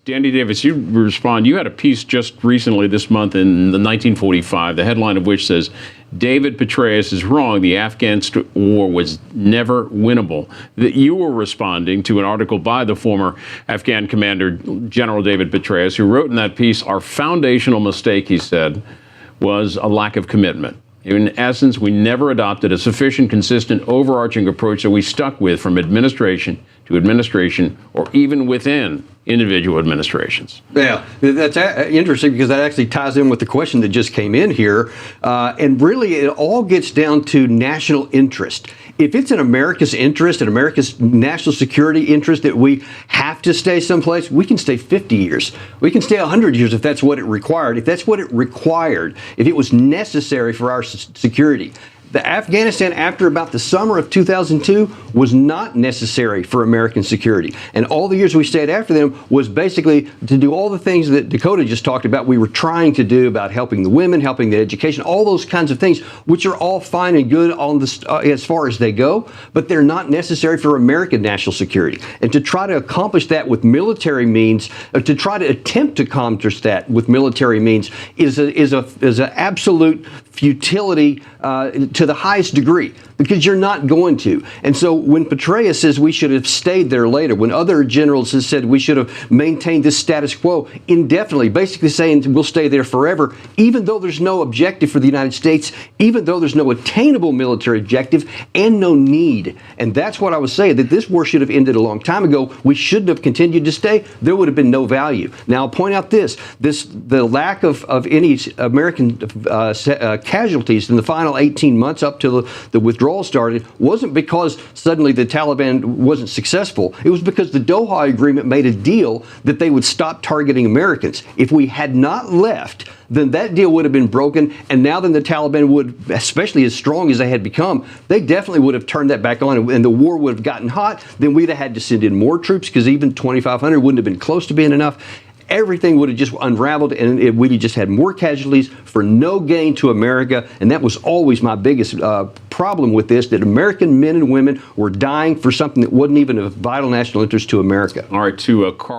Danny Davis, you respond. You had a piece just recently this month in the 1945, the headline of which says, David Petraeus is wrong. The Afghan war was never winnable. That you were responding to an article by the former Afghan commander, General David Petraeus, who wrote in that piece, our foundational mistake, he said, was a lack of commitment. In essence, we never adopted a sufficient, consistent, overarching approach that we stuck with from administration to administration or even within individual administrations. Yeah, that's interesting because that actually ties in with the question that just came in here. And really, it all gets down to national interest. If it's in America's interest and America's national security interest that we have to stay someplace, we can stay 50 years. We can stay 100 years if that's what it required. If that's what it required, if it was necessary for our security. The Afghanistan, after about the summer of 2002, was not necessary for American security. And all the years we stayed after them was basically to do all the things that Dakota just talked about we were trying to do about helping the women, helping the education, all those kinds of things, which are all fine and good on the, as far as they go, but they're not necessary for American national security. And to try to accomplish that with military means, to try to attempt to accomplish that with military means is an absolute futility to the highest degree, because you're not going to. And so when Petraeus says we should have stayed there later, when other generals have said we should have maintained this status quo indefinitely, basically saying we'll stay there forever, even though there's no objective for the United States, even though there's no attainable military objective and no need. And that's what I was saying, that this war should have ended a long time ago. We shouldn't have continued to stay. There would have been no value. Now, I'll point out the lack of any American casualties in the final 18 months up till the withdrawal started wasn't because suddenly the Taliban wasn't successful. It was because the Doha Agreement made a deal that they would stop targeting Americans. If we had not left, then that deal would have been broken, and now then the Taliban would, especially as strong as they had become, they definitely would have turned that back on, and the war would have gotten hot. Then we'd have had to send in more troops, because even 2,500 wouldn't have been close to being enough. Everything would have just unraveled, and we'd have just had more casualties for no gain to America. And that was always my biggest problem with this, that American men and women were dying for something that wasn't even of vital national interest to America. All right, to Carl.